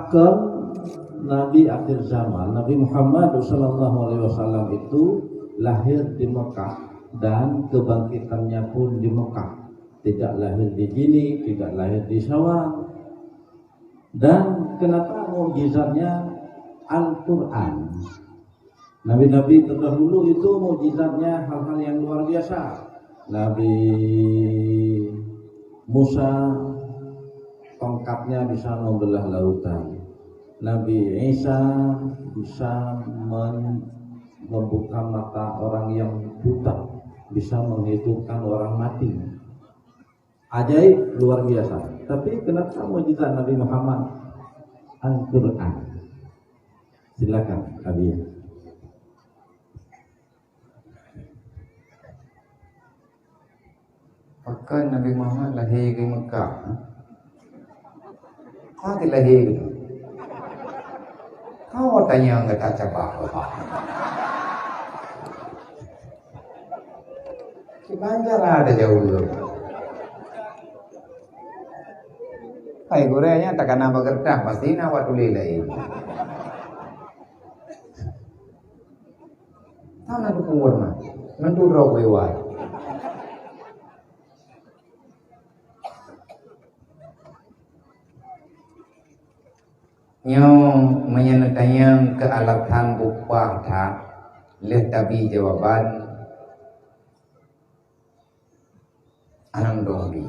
pakem Nabi akhir zaman, Nabi Muhammad SAW itu lahir di Mekah dan kebangkitannya pun di Mekah. Tidak lahir di Gini, tidak lahir di Syawal. Dan kenapa mukjizatnya Al-Quran? Nabi-nabi terdahulu itu mukjizatnya hal-hal yang luar biasa. Nabi Musa tongkatnya bisa membelah lautan. Nabi Isa bisa membuka mata orang yang buta, bisa menghidupkan orang mati. Ajaib, luar biasa. Tapi kenapa mukjizat Nabi Muhammad? Al-Quran. Silakan, Abi. Maka Nabi Muhammad lahir di Mekah. Kau lahir. Kau tanya enggak tak apa. Di Banjar ada jauh dulu. Hai gorengnya takkan nama gerdah pasti nawat ulilai. Tahu nak kuat mah, mendurok lewat. Nyong menyenatanya ke alatan bukwa tak lihat tabi jawaban anam dongbi.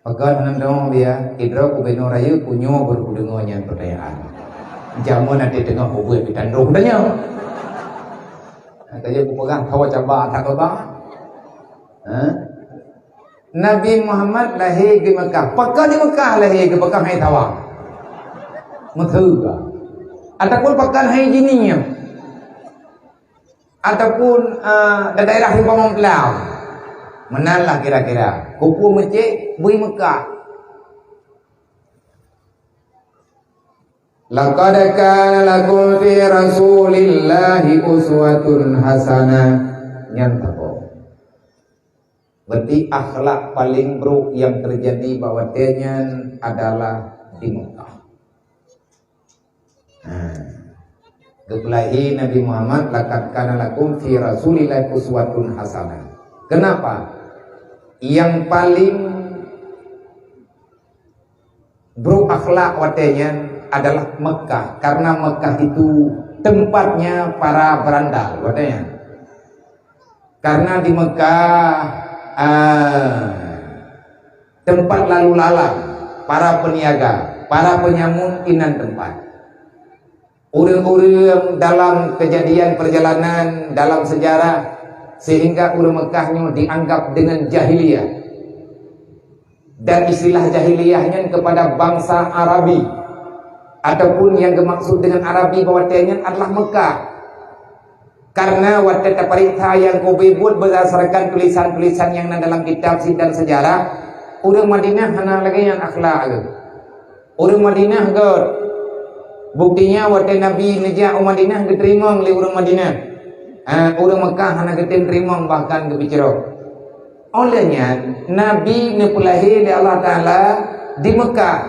Agar nandong dia idra ku beno raya punyo berkudengonya pertanyaan. Jamu nanti tengah hubung pitandong tanya. Katanya ku pegang kawa cabak tak apa. Nabi Muhammad lahir di Mekah. Pakar di Mekah lahir ke Mekah hai tawa. Methega. Ataupun pakar hai jininya. Ataupun daerah di Pamong Pelau. Menalah kira-kira. Kupu Mesir, bui Mekah. Laqad kana lakum fi Rasulillahi uswatun hasanah. Nyantap. Berarti akhlak paling buruk yang terjadi bahwasanya adalah di Mekah. Kebelahi Nabi Muhammad laqad kana lakum fi Rasulillahi uswatun hasanah. Kenapa? Yang paling buruk akhlak watenya adalah Mekah, karena Mekah itu tempatnya para berandal watenya. Karena di Mekah tempat lalu lalang para peniaga, para penyamun inan tempat. Urang-urang dalam kejadian perjalanan dalam sejarah sehingga urang Mekahnya dianggap dengan jahiliyah. Dan istilah jahiliyahnya kepada bangsa Arabi ataupun yang dimaksud dengan Arabi bahwasanya adalah Mekah. Karena waktu perintah yang kau buat berdasarkan tulisan-tulisan yang ada dalam kitab dan sejarah, urang Madinah hana lagi yang akhlak. Urang Madinah god. Buktinya waktu Nabi Najah Madinah diterima oleh urang Madinah. Urang Mekah hana getin terima bahkan kebicara. Olehnya Nabi nepulahi oleh Allah Taala di Mekah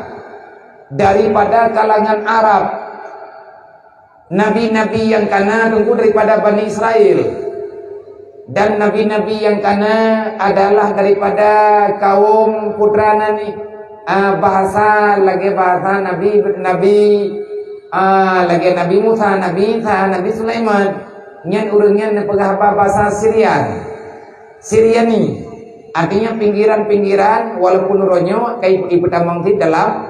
daripada kalangan Arab. Nabi-nabi yang kana tunggu daripada Bani Israel. Dan nabi-nabi yang kana adalah daripada kaum putra Nabi. Bahasa Nabi lagi Nabi Musa, Nabi Isa, Nabi Sulaiman. Nyan urangnya nepegah bahasa Syriani. Artinya pinggiran-pinggiran walaupun ronyo kayak ipetamang di dalam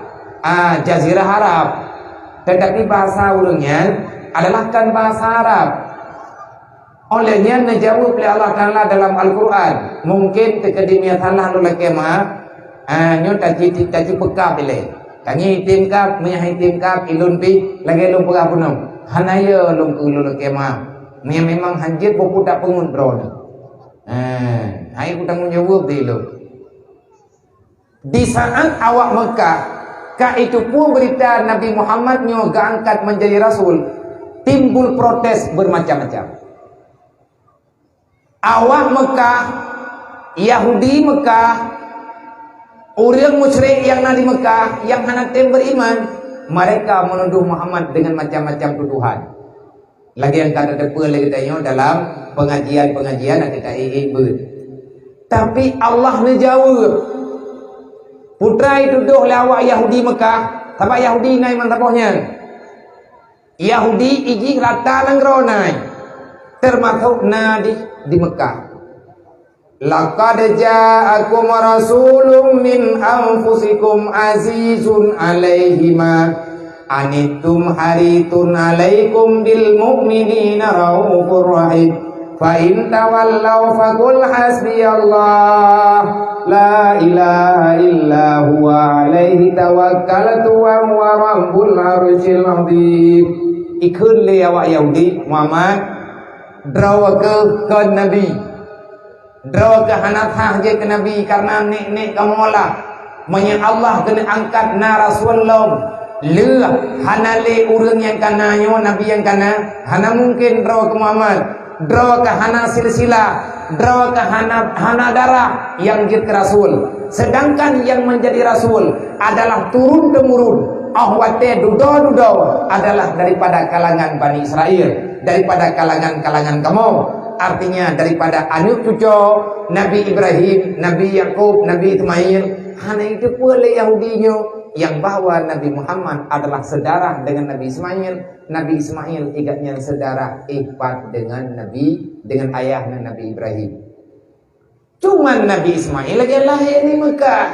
Jazirah Arab. Tetapi bahasa urangnya adalah kan bahasa Arab. Olehnya najawab oleh Allah Taala dalam Al-Quran. Mungkin tekadimia salah lu lagi mah nyo taji peka bile. Tangi timkap menyahai timkap ilun pi lagi lum pegah punam. Hanaya lum lagi mah. Memang hanjit bopu tak pengun bro. Hai ku tanggung jawab di lu. Di saat awak Mekah, itu pun berita Nabi Muhammad nyo angkat menjadi rasul, timbul protes bermacam-macam. Awak Mekah, Yahudi Mekah, Orang musyrik yang ada di Mekah, yang hendak beriman, mereka menuduh Muhammad dengan macam-macam tuduhan. Lagi yang kata depan lagi tanya dalam pengajian kita ber. Tapi Allah menjawab. Putra itu tuduh lawak Yahudi Mekah, sebab Yahudi naik mantapohnya. Yahudi iji rata lenggro naik, termasuk nadi di Mekah. Laqad ja'akum rasulun min anfusikum azizun alaihi ma anittum haritun alaikum bil mu'minina raufur rahim fa in tawallaw faqul hasbiyallah la ilaha illa huwa alaihi tawakkaltu wa huwa rabbul arsyil azim. Ikut le awak Yahudi Muhammad draw ke Nabi, draw ke hanatah je ke Nabi karena nek kamu lah menye Allah kena angkat na Rasulullah le hanale urang yang kananyo Nabi yang kana hana mungkin draw ke Muhammad, draw ke hana silsilah, draw ke hana darah yang jid ke Rasul. Sedangkan yang menjadi Rasul adalah turun temurun ahwate dudo adalah daripada kalangan Bani Israel, daripada kalangan kamu. Artinya daripada anak cucu Nabi Ibrahim, Nabi Yakub, Nabi Ismail. Hanya itu pula Yahudinya yang bahwa Nabi Muhammad adalah sedarah dengan Nabi Ismail. Nabi Ismail igaknya sedarah ihbat dengan ayahnya Nabi Ibrahim. Cuman Nabi Ismail lagi lahir di Mekah.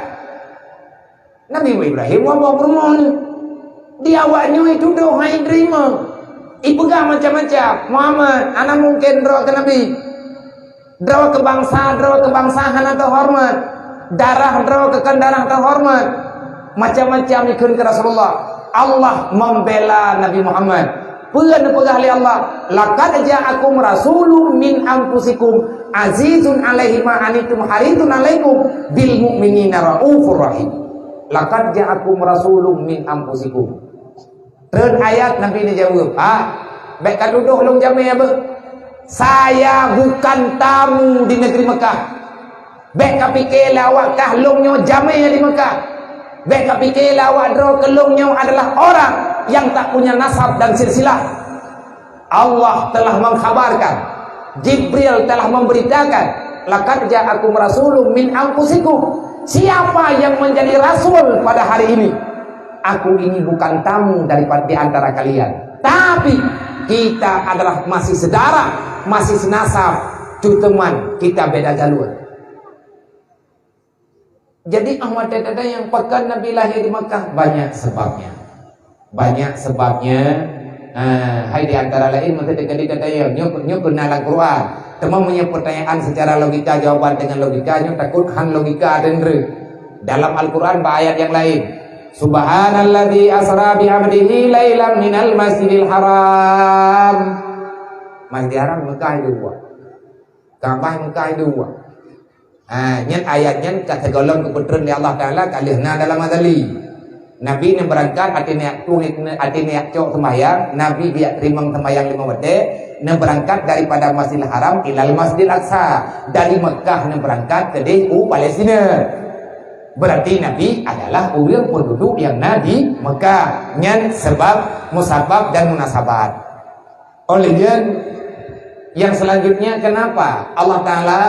Nabi Ibrahim wabah bermohon. Di awaknya itu doa yang terima. Ipegang macam-macam. Muhammad, anak mungkin doa ke Nabi. Doa ke bangsa hana terhormat. Darah doa ke darah terhormat. Macam-macam ikut ke Rasulullah. Allah membela Nabi Muhammad. Pegang oleh Allah. Laqad ja'akum rasulun min anfusikum azizun alaihi ma anittum haritun alaikum bil mu'minina raufur rahim. Laqad ja'akum rasulun min anfusikum. Terus ayat Nabi ni jawab, baik kat duduk long jamai apa? Saya bukan tamu di negeri Mekah. Baik kat fikir lawak kah longnyo jamai di Mekah. Baik kat fikir lawak draw ke longnyo adalah orang yang tak punya nasab dan silsilah. Allah telah mengkhabarkan, Jibril telah memberitakan, laqad ja'akum rasulun min anfusikum. Siapa yang menjadi rasul pada hari ini? Aku ini bukan tamu daripada di antara kalian, tapi kita adalah masih saudara, masih senasab, teman, kita beda jalur. Jadi ahwat dada yang pekan Nabi lahir di Makkah banyak sebabnya. Hai di antara lain masa dekat dada yang nyo kenal Al-Quran. Teman punya pertanyaan secara logika, jawaban dengan logikanya takut han logika dendre. Dalam Al-Quran ayat yang lain. Subhanalladzi asra bi 'abdihi lailan minal masjidil haram. Masjidil haram Mekah dua. Ka'bah Mekah dua. Nyen ayatnya kata golong keputusan Allah Taala kalihna dalam adali. Nabi yang berangkat artinya cok sembahyang, Nabi dia terima sembahyang 5 waktu, berangkat daripada Masjidil Haram ilal Masjidil Aqsa, dari Mekah berangkat ke Palestina. Berarti Nabi adalah orang penduduk yang Nabi Mekah. Nyen sebab, musabab dan munasabat. Olehnya yang selanjutnya kenapa Allah Ta'ala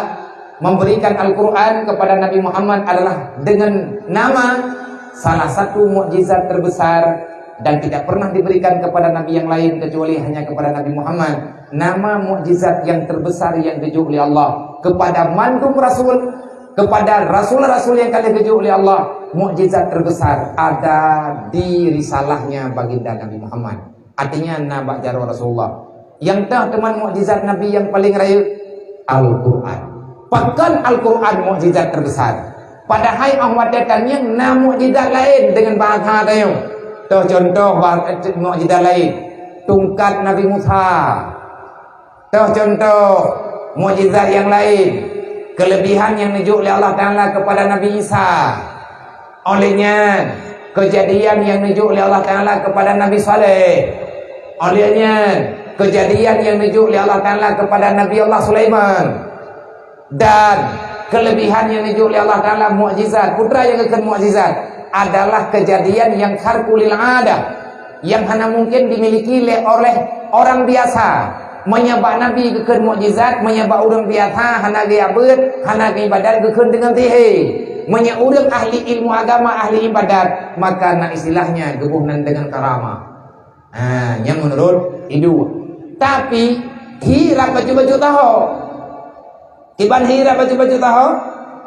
memberikan Al-Quran kepada Nabi Muhammad adalah dengan nama salah satu mukjizat terbesar dan tidak pernah diberikan kepada Nabi yang lain kecuali hanya kepada Nabi Muhammad. Nama mukjizat yang terbesar yang dijual oleh Allah kepada mandum Rasul, kepada Rasul-Rasul yang kali dijual oleh Allah, mukjizat terbesar ada di risalahnya baginda Nabi Muhammad. Artinya nabak jarwa Rasulullah. Yang dah teman mukjizat Nabi yang paling raya Al-Quran. Bahkan Al-Quran mukjizat terbesar. Padahal ahwat datangnya nama mukjizat lain dengan bahasa tayo. Tuh contoh mukjizat lain, tungkat Nabi Musa. Tuh contoh mukjizat yang lain, kelebihan yang dijuk oleh Allah Taala kepada Nabi Isa. Olehnya kejadian yang dijuk oleh Allah Taala kepada Nabi Saleh. Olehnya kejadian yang dijuk oleh Allah Taala kepada Nabi Allah Sulaiman. Dan kelebihan yang dijual oleh Allah Ta'ala mukjizat. Putra yang akan mukjizat adalah kejadian yang kharqulil adah, yang hanya mungkin dimiliki oleh orang biasa. Menyebab Nabi kekan mukjizat, menyebab orang biasa hana gaya ber, hana gaya ibadat kekan dengan tihe. Menyebab orang ahli ilmu agama, ahli ibadat, maka nak istilahnya gebuhnan dengan karamah. Yang menurut itu. Tapi hira baju-baju tahu. Iban hira baju-baju tahu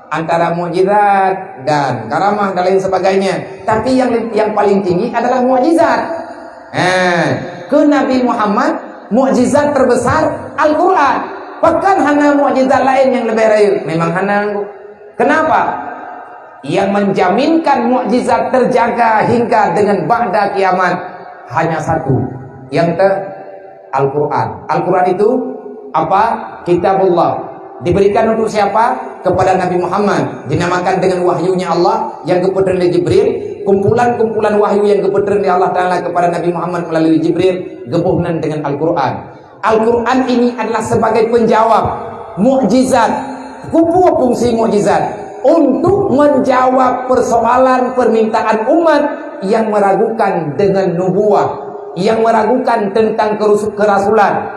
antara mukjizat dan karamah dan lain sebagainya. Tapi yang paling tinggi adalah mukjizat. Ke Nabi Muhammad mukjizat terbesar Al-Quran. Bahkan hana mukjizat lain yang lebih rare. Memang hana. Kenapa? Yang menjaminkan mukjizat terjaga hingga dengan ba'da kiamat hanya satu. Yang Al-Quran. Al-Quran itu apa? Kitabullah. Diberikan untuk siapa? Kepada Nabi Muhammad. Dinamakan dengan wahyunya Allah yang keputeran oleh Jibril. Kumpulan-kumpulan wahyu yang keputeran oleh Allah Ta'ala kepada Nabi Muhammad melalui Jibril, gebuhnan dengan Al-Quran. Al-Quran ini adalah sebagai penjawab mukjizat. Kupu fungsi mukjizat untuk menjawab persoalan permintaan umat yang meragukan dengan nubuah, yang meragukan tentang kerasulan.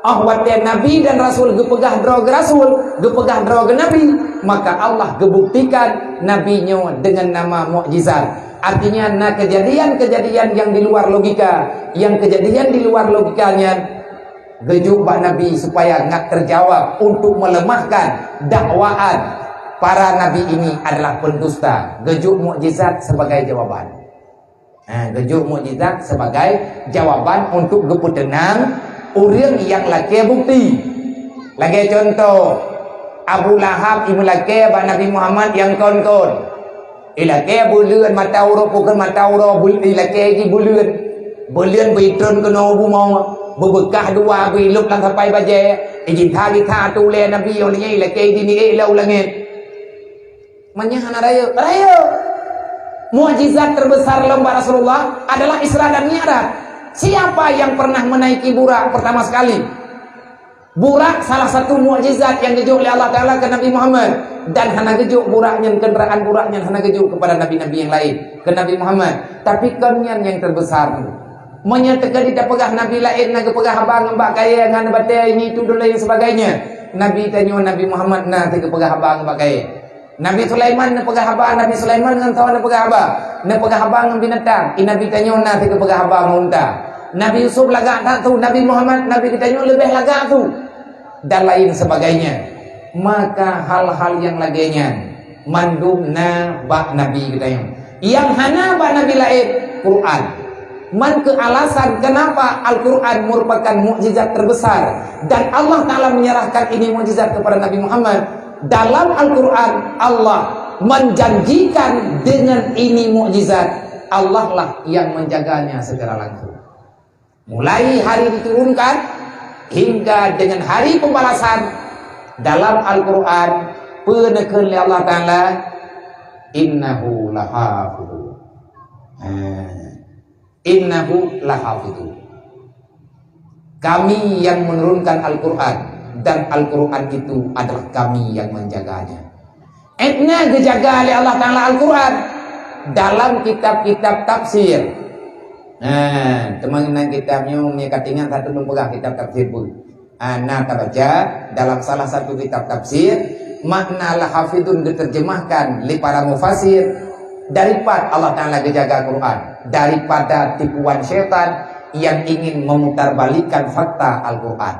Ahwatnya Nabi dan Rasul gepegah drog Rasul, gepegah drog Nabi, maka Allah gebuktikan Nabinya dengan nama mukjizat. Artinya kejadian-kejadian yang di luar logika, yang kejadian di luar logikanya gejuk bak Nabi supaya nggak terjawab untuk melemahkan dakwaan para Nabi ini adalah pendusta. Gejuk mukjizat sebagai jawaban. Gejuk mukjizat sebagai jawaban untuk geputenang orang yang laki bukti. Lagi contoh Abu Lahab ibu laki bak Nabi Muhammad yang kon-kon. Ilaki bulan mata urut bukan mata urut ilaki lagi bulan. Bulan beritun kena ubu mau berbekah dua beriluk lang sampai baje. Ijin tali ta tu le Nabi olehnya ilaki dini ilau langit. Menyahana raya. Mukjizat terbesar lomba Rasulullah adalah Isra dan Mi'raj. Siapa yang pernah menaiki burak pertama sekali? Burak salah satu mukjizat yang gejuk oleh Allah Ta'ala ke Nabi Muhammad. Dan hana gejuk buraknya, kenderaan buraknya hana gejuk kepada Nabi-Nabi yang lain, ke Nabi Muhammad. Tapi kenyan yang terbesar menyatakan tidak pegah Nabi lain, nak pegah abang mbak kaya dengan batai ini itu dan lain sebagainya. Nabi tanya Nabi Muhammad nak pegah abang mbak kaya. Nabi Sulaiman nak pegah abang, Nabi Sulaiman dengan tahu nak pegah abang, nak pegah abang dengan binatang. Nabi tanya nak pegah abang unta. Nabi Yusuf lagak tak tu, Nabi Muhammad Nabi kita lebih lagak tu dan lain sebagainya. Maka hal-hal yang lainnya mandumna bak Nabi kita yang hana bak Nabi lain Quran. Man ke alasan kenapa Al-Quran merupakan mukjizat terbesar dan Allah Ta'ala menyerahkan ini mukjizat kepada Nabi Muhammad. Dalam Al-Quran Allah menjanjikan dengan ini mukjizat Allah lah yang menjaganya secara langsung. Mulai hari diturunkan hingga dengan hari pembalasan. Dalam Al-Quran penekan oleh Allah Ta'ala innahu lahafidhu. Innahu lahafidhu. Kami yang menurunkan Al-Quran dan Al-Quran itu adalah kami yang menjaganya. Etna dijaga oleh Allah Ta'ala Al-Quran dalam kitab-kitab tafsir. Teman-teman kitabnya katingan satu mempegang kitab tafsir pun. Nah baca dalam salah satu kitab tafsir makna lahafidun diterjemahkan oleh para mufasir daripada Allah Ta'ala dijaga Quran daripada tipuan syaitan yang ingin memutarbalikkan fakta Al-Quran.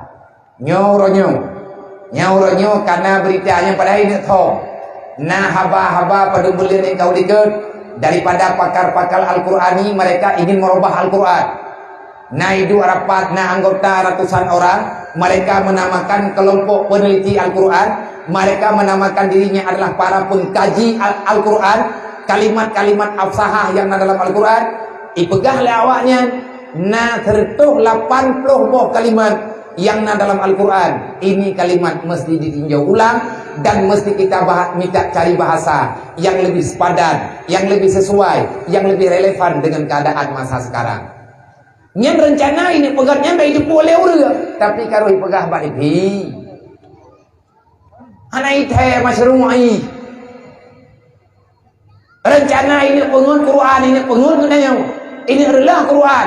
Nyoronyo karena beritanya pada ini toh. Nah haba-haba pada bulan yang kau diket daripada pakar-pakar Al-Qurani mereka ingin merubah Al-Quran. Nah itu rapat nah anggota ratusan orang, mereka menamakan kelompok peneliti Al-Quran, mereka menamakan dirinya adalah para pengkaji Al-Quran. Kalimat-kalimat afsahah yang ada dalam Al-Quran ipegah le awaknya nah tertuh 80 buah kalimat yang ada dalam Al-Quran. Ini kalimat mesti ditinjau ulang dan mesti kita minta cari bahasa yang lebih sepadan, yang lebih sesuai, yang lebih relevan dengan keadaan masa sekarang. Yang rencana ini pegahnya baik boleh urut, tapi kalau pegah balik Anaite masyru'i. Rencana ini pengun Quran, ini pengun kenanya. Ini adalah Quran.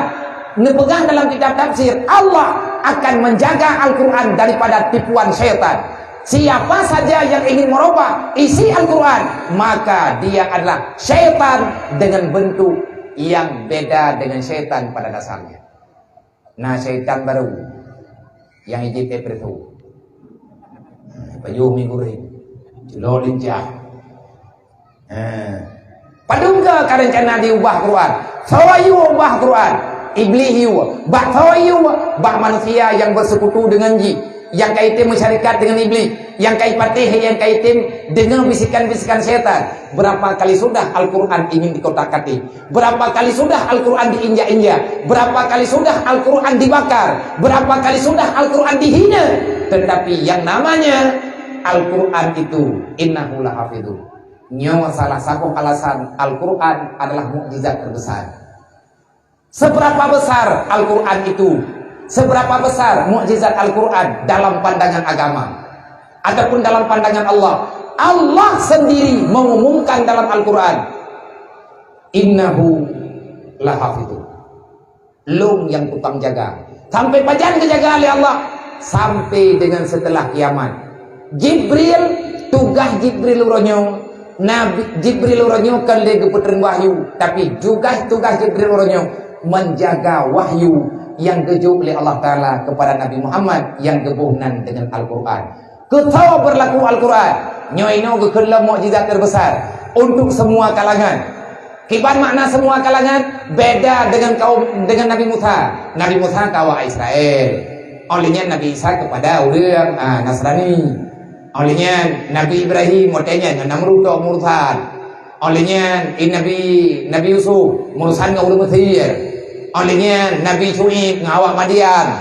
Ini pegang dalam kitab tafsir. Allah akan menjaga Al-Quran daripada tipuan syaitan. Siapa saja yang ingin merubah isi Al-Quran, maka dia adalah syaitan dengan bentuk yang beda dengan syaitan pada dasarnya. Nah, syaitan baru yang ijit itu Payu migurin Julo lincah Padungga karencana diubah Quran. Sawayu ubah Quran. Iblis yu, bak sawayu, bak manusia yang bersekutu dengan jin, yang kaitan masyarakat dengan iblis, yang kait patih, yang kaitan dengan bisikan-bisikan setan. Berapa kali sudah Al-Quran ingin dikotak-katik? Berapa kali sudah Al-Quran diinjak-injak? Berapa kali sudah Al-Quran dibakar? Berapa kali sudah Al-Quran dihina? Tetapi yang namanya Al-Quran itu innahu lahafidun. Nyawa salah satu alasan Al-Quran adalah mukjizat terbesar. Seberapa besar Al-Quran itu? Seberapa besar mukjizat Al-Quran dalam pandangan agama ataupun dalam pandangan Allah? Allah sendiri mengumumkan dalam Al-Quran, innahu lahafidun. Lung yang tukang jaga. Sampai pajan kejaga oleh Allah. Sampai dengan setelah kiamat. Jibril, tugas Jibril uronyo. Nabi Jibril uronyo kan lagi putren wahyu. Tapi juga tugas Jibril uronyo menjaga wahyu yang gejuk oleh Allah Ta'ala kepada Nabi Muhammad yang gebuhnan dengan Al-Quran. Ketawa berlaku Al-Quran. Nyoino kekelam mukjizat terbesar untuk semua kalangan. Kiban makna semua kalangan beda dengan kaum dengan Nabi Musa. Nabi Musa kaum Israel. Olehnya Nabi Isa kepada orang Nasrani. Olehnya Nabi Ibrahim motenya Namrud atau Murtad. Olehnya Nabi Yusuf murusan ke orang Mesir. Olehnya Nabi Syuib ngawak Madian.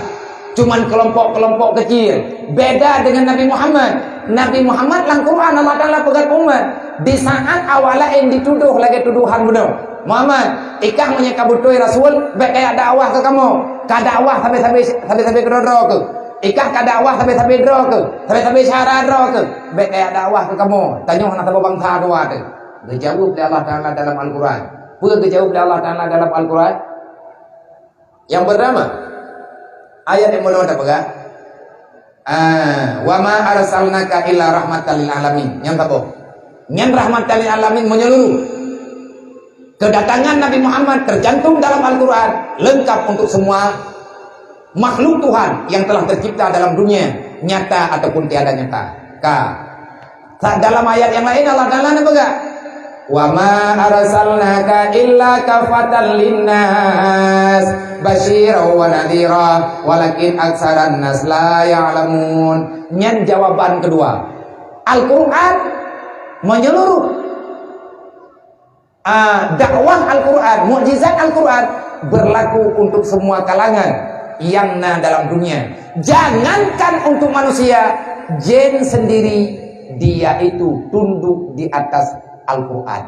Cuman kelompok-kelompok kecil. Beda dengan Nabi Muhammad. Nabi Muhammad lang Quran Allah Ta'ala pegat umat. Di saat awalnya yang dituduh lagi tuduhan benar. Muhammad, ikah menyekabutui Rasul, baik kayak dakwah ke kamu. Kadakwah sampai ke dodro ke. Ikah kadakwah sampai dro ke. Sampai syarat dro ke. Baik kayak dakwah ke kamu. Tanya nak tahu bangsa doa ke. Dijawab oleh Allah Ta'ala dalam Al-Quran. Pun dijawab oleh Allah Ta'ala dalam Al-Quran. Yang pertama, ayat yang mana tak pegang? Wa ma arsalnaka illa rahmatan lil alamin. Yang apa? Yang rahmatan lil alamin menyeluruh. Kedatangan Nabi Muhammad tercantum dalam Al-Quran, lengkap untuk semua makhluk Tuhan yang telah tercipta dalam dunia, nyata ataupun tiada nyata. Dalam ayat yang lain Allah Ta'ala pegang. Wa ma arsalnaka illa kafatan linnas basyiran wa nadhira walakin aktsaran nas la ya'lamun. Nyan jawaban kedua. Al-Qur'an menyeluruh. Dakwah Al-Qur'an, mukjizat Al-Qur'an berlaku untuk semua kalangan yang dalam dunia. Jangankan untuk manusia, jin sendiri dia itu tunduk di atas Al-Quran.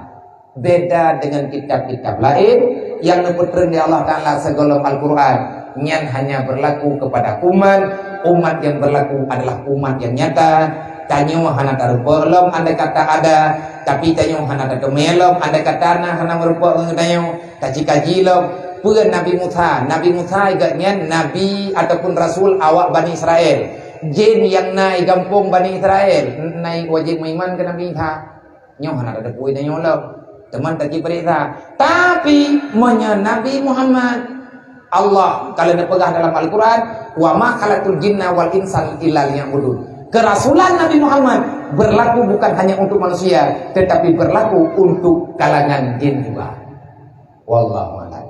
Beda dengan kitab-kitab lain yang nepetren di Allah Ta'ala segolong Al-Quran. Yang hanya berlaku kepada umat yang berlaku adalah umat yang nyata. Tanyo hana tarubolom andai kata ada, tapi tanyo hana tarumelom andai kata hana merupa tanyo kajilom. Pun Nabi Musa igaknya Nabi ataupun Rasul awak Bani Israel. Jin yang naik gampung Bani Israel naik wajib mengiman ke Nabi Musa. Nyo hana ada puai dan nyolong teman tak perintah. Tapi Nabi Muhammad Allah kalau dipegang dalam Al-Quran, wa ma khalaqtul jinna wal insa illa liya'budun. Kerasulan Nabi Muhammad berlaku bukan hanya untuk manusia, tetapi berlaku untuk kalangan jin juga. Wallahu a'lam.